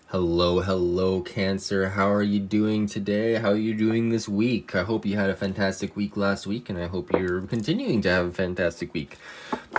Hello, Cancer. How are you doing today? How are you doing this week? I hope you had a fantastic week last week, and I hope you're continuing to have a fantastic week.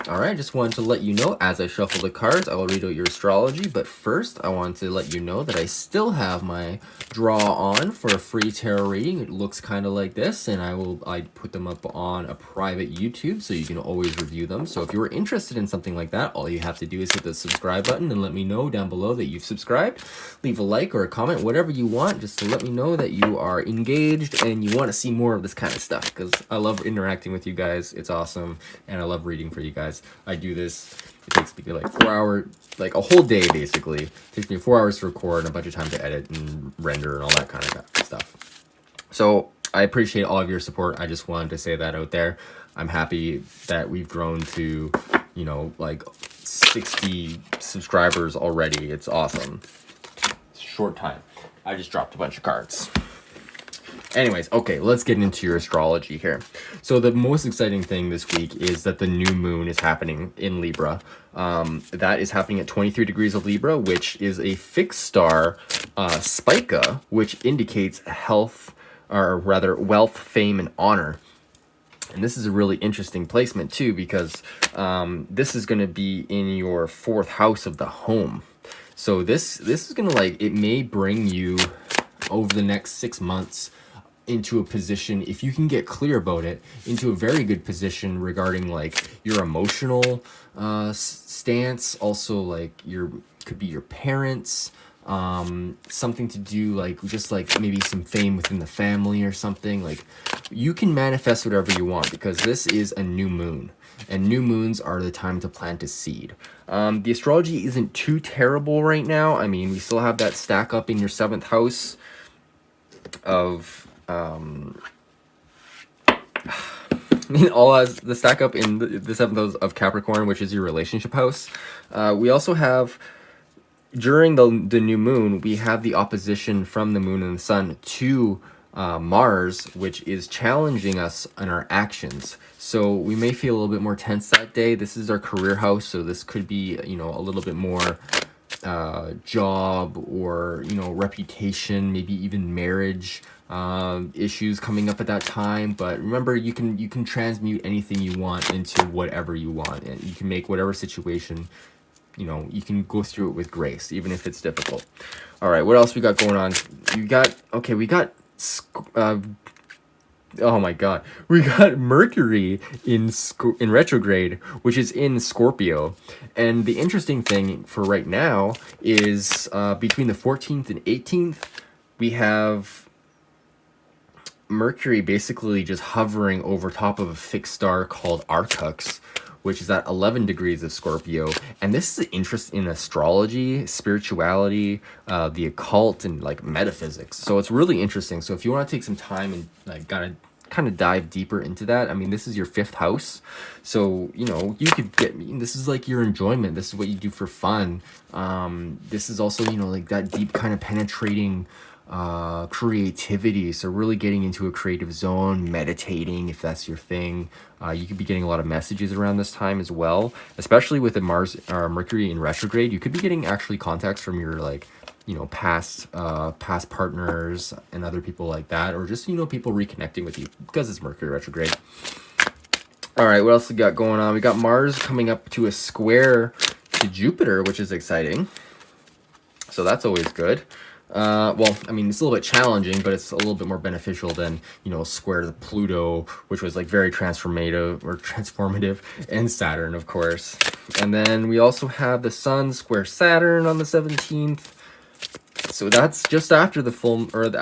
All right, just wanted to let you know as I shuffle the cards, I will read out your astrology. But first, I want to let you know that I still have my draw on for a free tarot reading. It looks kind of like this, and I put them up on a private YouTube, so you can always review them. So if you're interested in something like that, all you have to do is hit the subscribe button and let me know down below that you've subscribed. Leave a like or a comment, whatever you want, just to let me know that you are engaged and you want to see more of this kind of stuff, because I love interacting with you guys. It's awesome, and I love reading for you guys. I do this, it takes me like 4 hours, like a whole day basically. It takes me 4 hours to record and a bunch of time to edit and render and all that kind of stuff. So I appreciate all of your support. I just wanted to say that out there. I'm happy that we've grown to, you know, like 60 subscribers already. It's awesome. Short time. I just dropped a bunch of cards. Anyways, okay, let's get into your astrology here. So the most exciting thing this week is that the new moon is happening in Libra. That is happening at 23 degrees of Libra, which is a fixed star spica, which indicates health, or rather wealth, fame, and honor. And this is a really interesting placement too, because this is going to be in your 4th house of the home. So this is going to, like, it may bring you over the next 6 months into a position, if you can get clear about it, into a very good position regarding like your emotional stance. Also, like could be your parents, something to do like just like maybe some fame within the family or something. Like, you can manifest whatever you want, because this is a new moon, and new moons are the time to plant a seed. The astrology isn't too terrible right now. I mean, we still have that stack up in your 7th house of all has the stack up in the 7th house of Capricorn, which is your relationship house. We also have, during the new moon, we have the opposition from the moon and the sun to Mars, which is challenging us in our actions. So we may feel a little bit more tense that day. This is our career house, so this could be, you know, a little bit more job or, you know, reputation, maybe even marriage issues coming up at that time. But remember, you can transmute anything you want into whatever you want, and you can make whatever situation, you know, you can go through it with grace, even if it's difficult. All right, what else we got going on? Oh my god, we got Mercury in retrograde, which is in Scorpio. And the interesting thing for right now is between the 14th and 18th, we have Mercury basically just hovering over top of a fixed star called Arctux, which is at 11 degrees of Scorpio. And this is interest in astrology, spirituality, the occult, and like metaphysics. So it's really interesting. So if you want to take some time and like kind of dive deeper into that, I mean, this is your 5th house. So, you know, you could this is like your enjoyment. This is what you do for fun. This is also, you know, like that deep kind of penetrating creativity. So really getting into a creative zone, meditating, if that's your thing. You could be getting a lot of messages around this time as well, especially with the Mercury in retrograde. You could be getting actually contacts from your, like, you know, past partners and other people like that, or just, you know, people reconnecting with you because it's Mercury retrograde. All right, what else we got going on? We got Mars coming up to a square to Jupiter, which is exciting. So that's always good. Well, I mean, it's a little bit challenging, but it's a little bit more beneficial than, you know, square to Pluto, which was like very transformative, and Saturn, of course. And then we also have the Sun square Saturn on the 17th. So that's just after the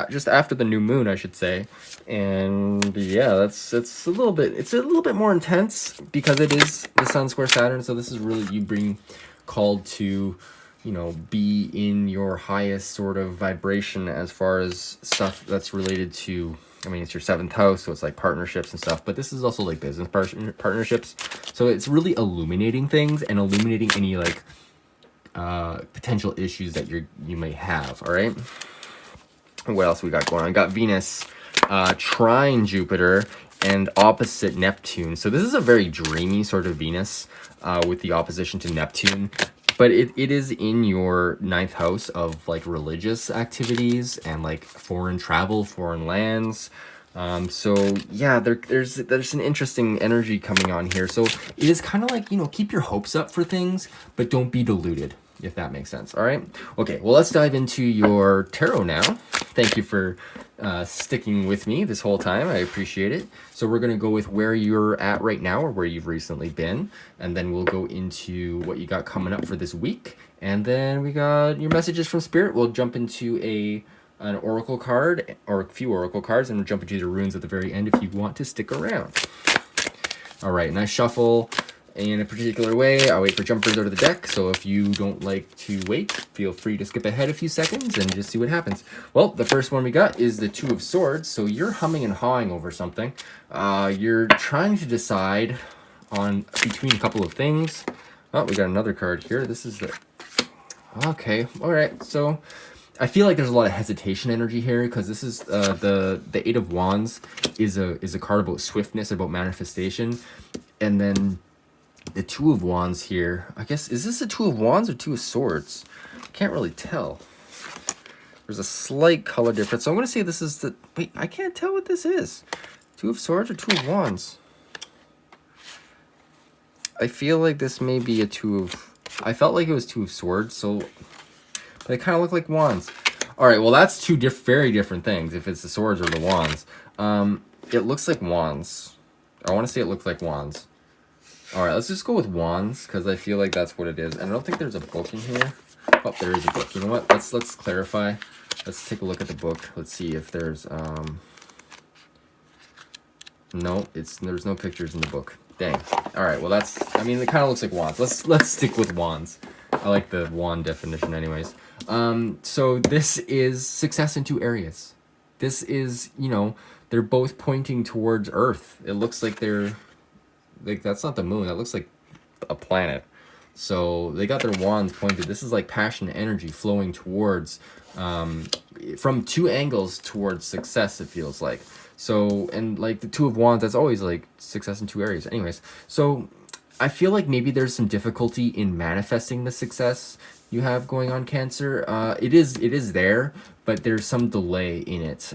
just after the new moon, I should say. And yeah, it's a little bit more intense because it is the Sun square Saturn. So this is really you being called to, you know, be in your highest sort of vibration as far as stuff that's related to, I mean, it's your 7th house, so it's like partnerships and stuff, but this is also like business partnerships. So it's really illuminating things and illuminating any like potential issues that you may have. All right, what else we got going on? We got Venus trine Jupiter and opposite Neptune. So this is a very dreamy sort of Venus with the opposition to Neptune. but it is in your 9th house of like religious activities and like foreign travel, foreign lands. So yeah, there's an interesting energy coming on here. So it is kind of like, you know, keep your hopes up for things, but don't be deluded, if that makes sense. All right. Okay. Well, let's dive into your tarot now. Thank you for sticking with me this whole time. I appreciate it. So we're going to go with where you're at right now or where you've recently been. And then we'll go into what you got coming up for this week. And then we got your messages from Spirit. We'll jump into an oracle card or a few oracle cards, and we'll jump into the runes at the very end if you want to stick around. All right, and I shuffle in a particular way. I wait for jumpers out of the deck, so if you don't like to wait, feel free to skip ahead a few seconds and just see what happens. Well, the first one we got is the Two of Swords, so you're humming and hawing over something. You're trying to decide on between a couple of things. Oh, we got another card here. This is the... Okay, all right, so I feel like there's a lot of hesitation energy here because this is the Eight of Wands is a card about swiftness, about manifestation, and then the Two of Wands here, I guess, is this a Two of Wands or Two of Swords? Can't really tell. There's a slight color difference. So I'm going to say this is the... Wait, I can't tell what this is. Two of Swords or Two of Wands? I feel like this may be a Two of... I felt like it was Two of Swords, so... But they kind of look like wands. All right, well, that's two very different things, if it's the swords or the wands. It looks like wands. I want to say it looks like wands. All right, let's just go with wands because I feel like that's what it is. And I don't think there's a book in here. Oh, there is a book. You know what? Let's clarify. Let's take a look at the book. Let's see if there's no, there's no pictures in the book. Dang. All right, well, that's, I mean, it kind of looks like wands. Let's stick with wands. I like the wand definition anyways. So this is success in two areas. This is, you know, they're both pointing towards Earth. It looks like they're, like, that's not the moon. That looks like a planet. So they got their wands pointed. This is like passion and energy flowing towards, from two angles towards success, it feels like. So, and like the Two of Wands, that's always like success in two areas. Anyways, so I feel like maybe there's some difficulty in manifesting the success you have going on, Cancer. It is there, but there's some delay in it.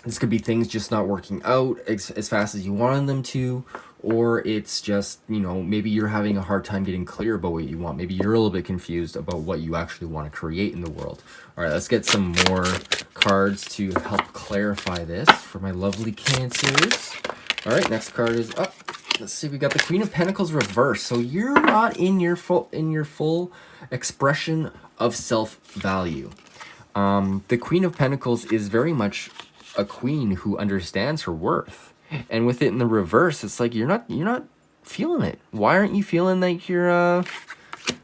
This could be things just not working out as fast as you wanted them to, or it's just, you know, maybe you're having a hard time getting clear about what you want. Maybe you're a little bit confused about what you actually want to create in the world. All right, let's get some more cards to help clarify this for my lovely Cancers. All right, next card is up. Let's see, we got the Queen of Pentacles reverse. So you're not in your full expression of self-value. The Queen of Pentacles is very much a queen who understands her worth. And with it in the reverse, it's like you're not feeling it. Why aren't you feeling like you're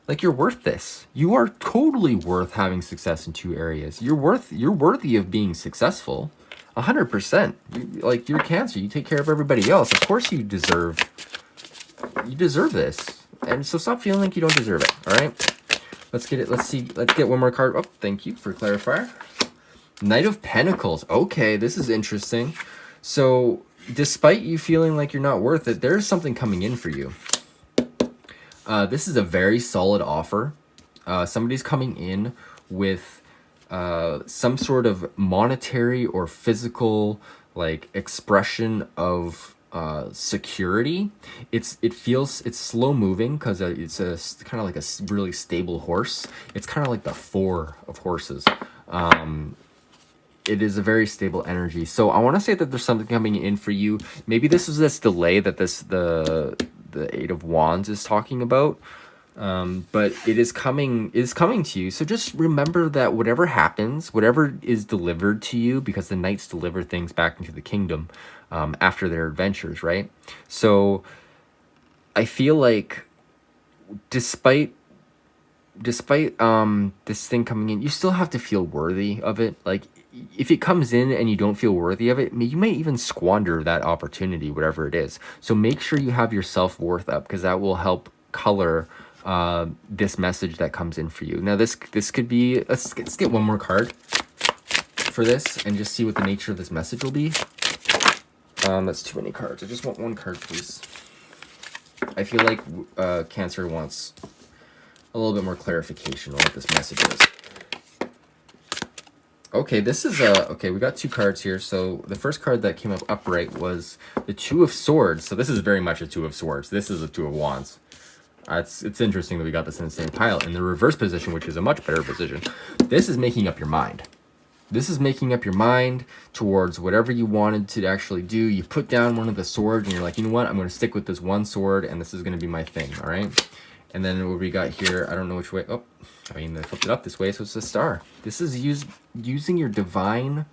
worth this? You are totally worth having success in two areas. You're worthy of being successful. 100%. Like, you're Cancer. You take care of everybody else. Of course you deserve this. And so stop feeling like you don't deserve it. All right. Let's get it. Let's see. Let's get one more card. Oh, thank you for clarifier. Knight of Pentacles. Okay, this is interesting. So despite you feeling like you're not worth it, there's something coming in for you. This is a very solid offer. Somebody's coming in with some sort of monetary or physical like expression of security. It's slow moving because it's kind of like a really stable horse. It's kind of like the Four of Horses. It is a very stable energy. So I want to say that there's something coming in for you. Maybe this is this delay that the Eight of Wands is talking about. But it is coming to you. So just remember that whatever happens, whatever is delivered to you, because the knights deliver things back into the kingdom after their adventures, right? So I feel like despite this thing coming in, you still have to feel worthy of it. Like, if it comes in and you don't feel worthy of it, you may even squander that opportunity, whatever it is. So make sure you have your self-worth up, because that will help color this message that comes in for you. Now this could be, let's get one more card for this and just see what the nature of this message will be. That's too many cards. I just want one card, please. I feel like Cancer wants a little bit more clarification on what this message is. Okay, this is okay, we got 2 cards here. So the first card that came up upright was the 2 of Swords. So this is very much a 2 of Swords. This is a 2 of Wands. It's interesting that we got this in the same pile. In the reverse position, which is a much better position, this is making up your mind. This is making up your mind towards whatever you wanted to actually do. You put down one of the swords and you're like, you know what? I'm going to stick with this one sword and this is going to be my thing, all right? And then what we got here, I don't know which way. Oh, I mean, they flipped it up this way, so it's a star. This is using your divine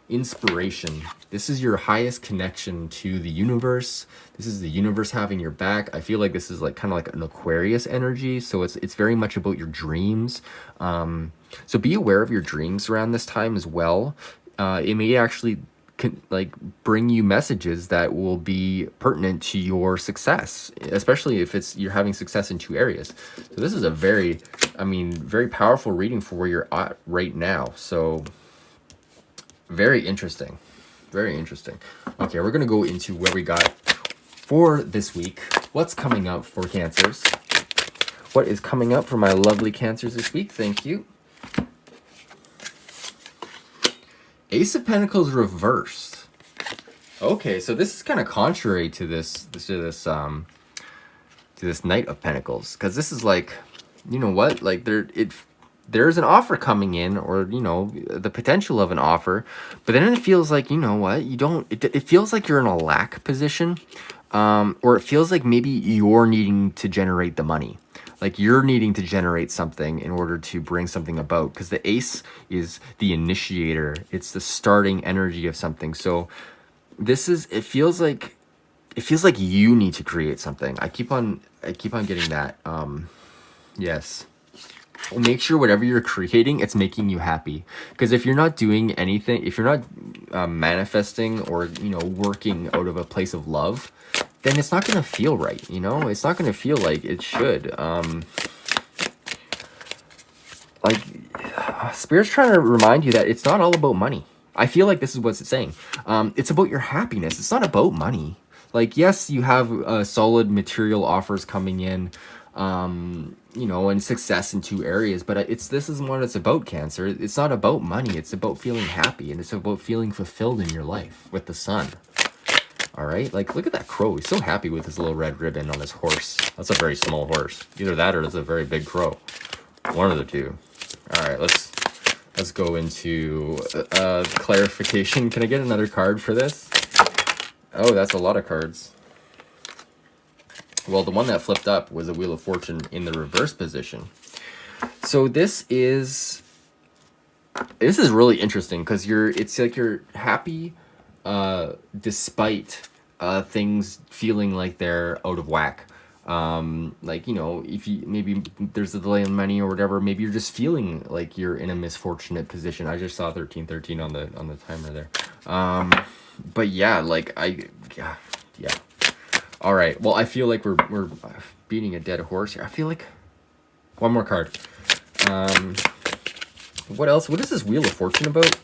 inspiration. This is your highest connection to the universe. This is the universe having your back. I feel like this is like kind of like an Aquarius energy, so it's very much about your dreams. So be aware of your dreams around this time as well. It may actually like bring you messages that will be pertinent to your success, especially if you're having success in 2 areas. So this is a very, very powerful reading for where you're at right now. So very interesting. Very interesting. Okay, we're going to go into where we got for this week. What's coming up for Cancers? What is coming up for my lovely Cancers this week? Thank you. Ace of Pentacles reversed. Okay, so this is kind of contrary to this Knight of Pentacles, because this is like, you know what? Like there's an offer coming in, or you know, the potential of an offer, but then it feels like, you know what? You don't. It feels like you're in a lack position, or it feels like maybe you're needing to generate the money. Like you're needing to generate something in order to bring something about, because the ace is the initiator. It's the starting energy of something. So this is, it feels like you need to create something. I keep on getting that. Yes. Make sure whatever you're creating, it's making you happy. Because if you're not doing anything, if you're not manifesting or, you know, working out of a place of love, then it's not going to feel right, you know? It's not going to feel like it should. Like, Spirit's trying to remind you that it's not all about money. I feel like this is what it's saying. It's about your happiness. It's not about money. Like, yes, you have solid material offers coming in, you know, and success in 2 areas, but this is what it's about, Cancer. It's not about money. It's about feeling happy, and it's about feeling fulfilled in your life with the sun. All right, like look at that crow. He's so happy with his little red ribbon on his horse. That's a very small horse. Either that or it's a very big crow. One of the two. All right, let's go into clarification. Can I get another card for this? Oh, that's a lot of cards. Well, the one that flipped up was a Wheel of Fortune in the reverse position. So this is really interesting, because it's like you're happy despite things feeling like they're out of whack. Like, you know, if you maybe there's a delay in money or whatever, maybe you're just feeling like you're in a misfortunate position. I just saw 1313 on the timer there. But yeah, like yeah. All right. Well, I feel like we're beating a dead horse here. I feel like one more card. What else? What is this Wheel of Fortune about?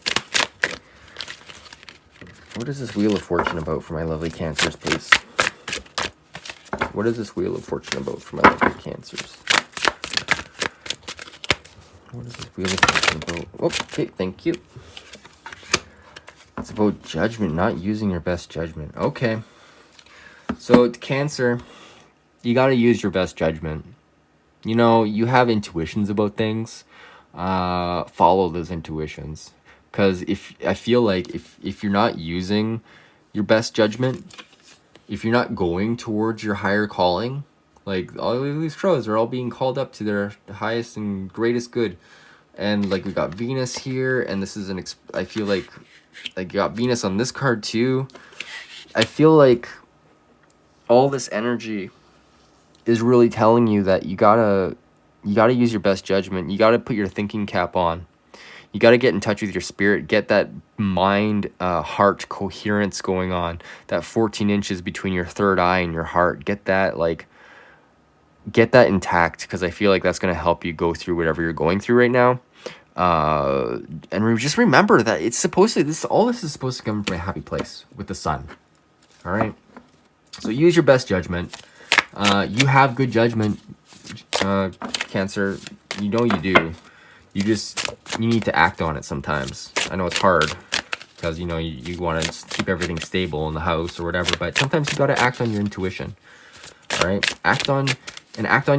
What is this Wheel of Fortune about for my lovely Cancers, please? What is this Wheel of Fortune about for my lovely Cancers? What is this Wheel of Fortune about? Oh, okay, thank you. It's about judgment, not using your best judgment. Okay. So, Cancer, you got to use your best judgment. You know, you have intuitions about things. Follow those intuitions. Because I feel like if you're not using your best judgment, if you're not going towards your higher calling, like all of these crows are all being called up to their highest and greatest good. And like we got Venus here, and this is I feel like you got Venus on this card too. I feel like all this energy is really telling you that you gotta use your best judgment. You gotta put your thinking cap on. You got to get in touch with your spirit, get that mind, heart coherence going on, that 14 inches between your third eye and your heart. Get that intact, because I feel like that's going to help you go through whatever you're going through right now. And just remember that it's supposed to, all this is supposed to come from a happy place with the sun. All right. So use your best judgment. You have good judgment. Cancer, you know you do. You need to act on it sometimes. I know it's hard because, you know, you want to keep everything stable in the house or whatever, but sometimes you got to act on your intuition. All right, act on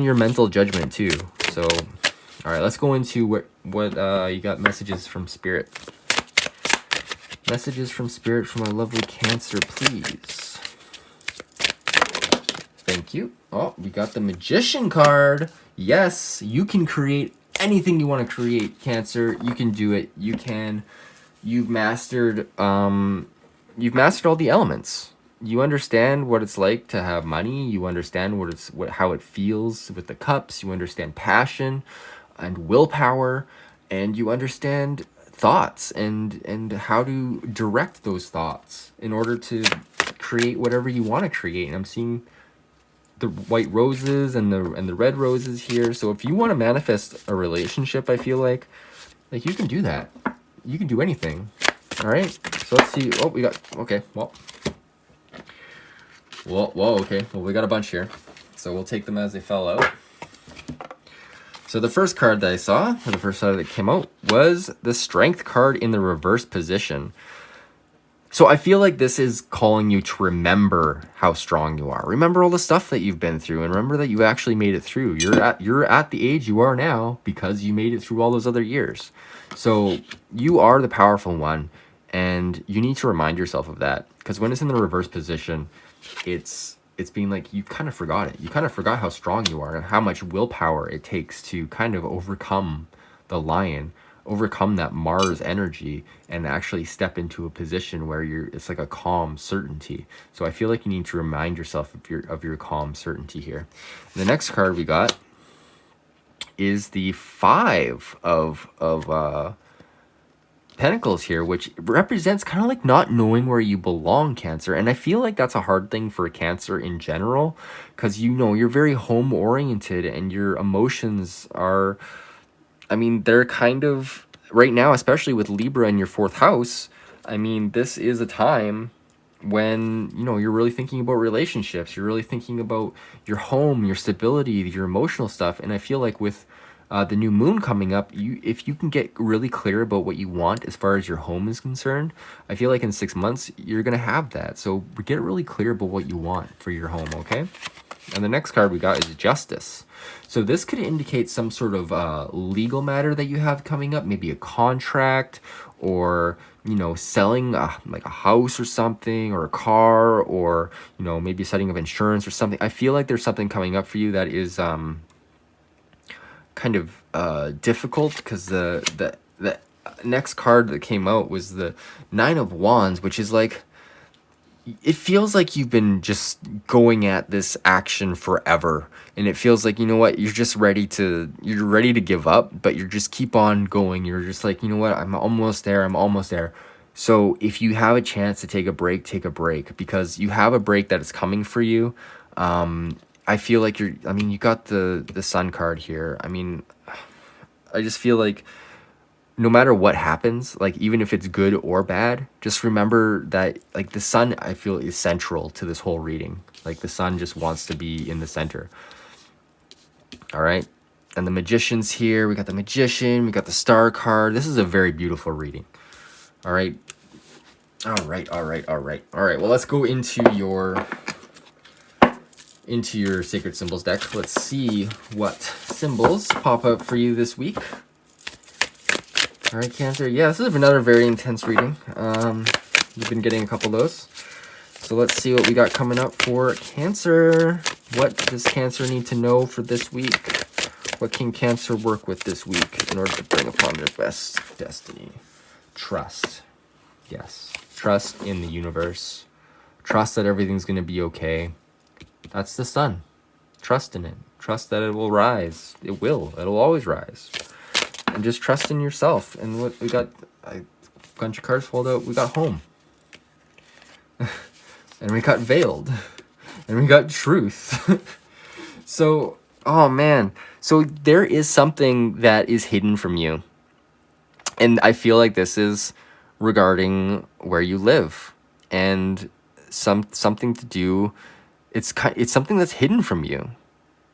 your mental judgment too. So, all right, let's go into what you got. Messages from Spirit. Messages from Spirit for my lovely Cancer, please. Thank you. Oh, we got the Magician card. Yes, you can create anything you want to create, Cancer. You can do it. You can. You've mastered all the elements. You understand what it's like to have money. You understand how it feels with the cups. You understand passion and willpower, and you understand thoughts and how to direct those thoughts in order to create whatever you want to create. And I'm seeing the white roses and the red roses here. So if you want to manifest a relationship, I feel like you can do that. You can do anything. All right. So let's see. Oh, we got, okay. Whoa, okay. Well, we got a bunch here. So we'll take them as they fell out. So the first card that I saw, or the first card that came out, was the Strength card in the reverse position. So I feel like this is calling you to remember how strong you are. Remember all the stuff that you've been through, and remember that you actually made it through. You're at the age you are now because you made it through all those other years. So you are the powerful one, and you need to remind yourself of that. Because when it's in the reverse position, it's being like you kind of forgot it. You kind of forgot how strong you are and how much willpower it takes to kind of overcome the lion, overcome that Mars energy, and actually step into a position where it's like a calm certainty. So I feel like you need to remind yourself of your calm certainty here. And the next card we got is the Five of Pentacles here, which represents kind of like not knowing where you belong, Cancer. And I feel like that's a hard thing for Cancer in general, because you know you're very home oriented and your emotions are, I mean, they're kind of right now, especially with Libra in your 4th house. I mean, this is a time when, you know, you're really thinking about relationships. You're really thinking about your home, your stability, your emotional stuff. And I feel like with the new moon coming up, if you can get really clear about what you want as far as your home is concerned, I feel like in 6 months, you're going to have that. So get really clear about what you want for your home, okay? And the next card we got is Justice. So this could indicate some sort of legal matter that you have coming up, maybe a contract, or, you know, selling like a house or something, or a car, or, you know, maybe setting up insurance or something. I feel like there's something coming up for you that is kind of difficult, because the next card that came out was the Nine of Wands, which is like, it feels like you've been just going at this action forever, and it feels like, you know what, you're ready to give up, but you're just keep on going. You're just like, you know what, I'm almost there. So if you have a chance to take a break, because you have a break that is coming for you. I feel like you got the Sun card here. I mean, I just feel like no matter what happens, like even if it's good or bad, just remember that like the Sun, I feel, is central to this whole reading. Like the Sun just wants to be in the center. All right. And the Magician's here. We got the Magician. We got the Star card. This is a very beautiful reading. All right. All right. Well, let's go into your Sacred Symbols deck. Let's see what symbols pop up for you this week. All right, Cancer. Yeah, this is another very intense reading. You've been getting a couple of those. So let's see what we got coming up for Cancer. What does Cancer need to know for this week? What can Cancer work with this week in order to bring upon their best destiny? Trust. Yes. Trust in the universe. Trust that everything's going to be okay. That's the Sun. Trust in it. Trust that it will rise. It will. It'll always rise. And just trust in yourself. And what we got, a bunch of cards fold out. We got Home. And we got Veiled. And we got Truth. So, oh man. So there is something that is hidden from you. And I feel like this is regarding where you live. And something to do. It's something that's hidden from you.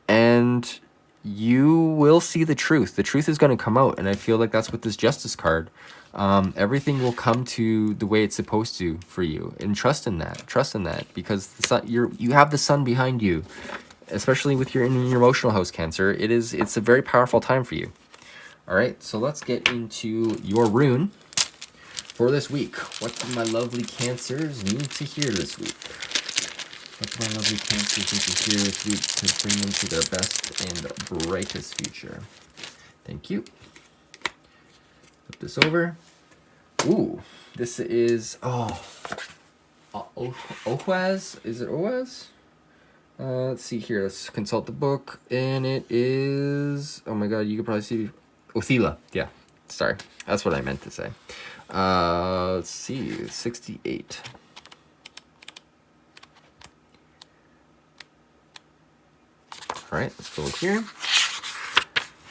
And you will see the truth. The truth is going to come out, and I feel like that's with this Justice card. Everything will come to the way it's supposed to for you, and trust in that. Trust in that, because the sun, you have the sun behind you, especially with your in your emotional house, Cancer. It's a very powerful time for you. All right, so let's get into your rune for this week. What do my lovely Cancers need to hear this week? What do my lovely Cancers need to hear this week to bring them to their best and brightest future? Thank you. Flip this over. Ooh, this is, Ohaz? Is it Ohaz? Let's see here. Let's consult the book. And it is, oh my god, you can probably see, Othila. Yeah, sorry. That's what I meant to say. Let's see, 68. All right, let's go here.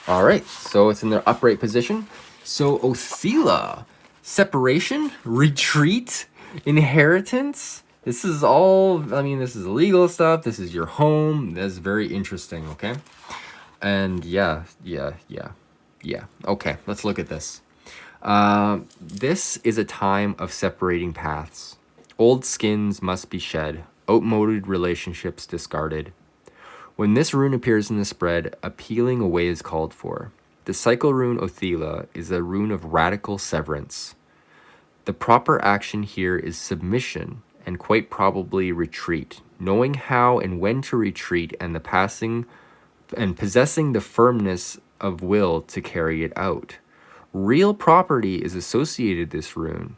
All right, so it's in their upright position. So Othila, separation, retreat, inheritance. This is all, I mean, this is legal stuff. This is your home. That's very interesting, okay? And yeah. Okay, let's look at this. This is a time of separating paths. Old skins must be shed. Outmoded relationships discarded. When this rune appears in the spread, a peeling away is called for. The cycle rune Othila is a rune of radical severance. The proper action here is submission and quite probably retreat, knowing how and when to retreat and the passing and possessing the firmness of will to carry it out. Real property is associated with this rune,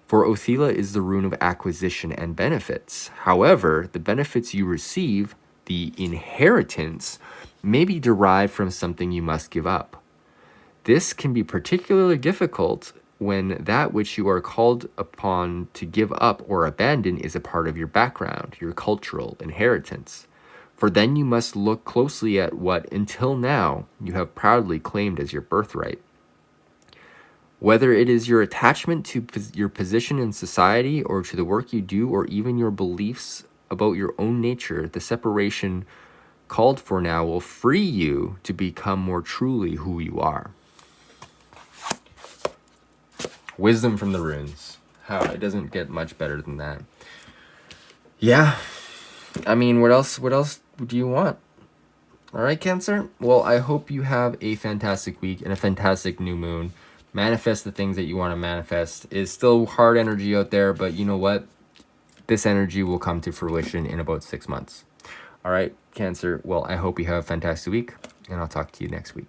for Othila is the rune of acquisition and benefits. However, the benefits you receive, the inheritance, may be derived from something you must give up. This can be particularly difficult when that which you are called upon to give up or abandon is a part of your background, your cultural inheritance. For then you must look closely at what, until now, you have proudly claimed as your birthright. Whether it is your attachment to your position in society or to the work you do or even your beliefs about your own nature, the separation called for now will free you to become more truly who you are. Wisdom from the runes. How it doesn't get much better than that. Yeah. I mean, what else do you want? All right, Cancer? Well, I hope you have a fantastic week and a fantastic new moon. Manifest the things that you want to manifest. It's still hard energy out there, but you know what? This energy will come to fruition in about 6 months. All right, Cancer. Well, I hope you have a fantastic week, and I'll talk to you next week.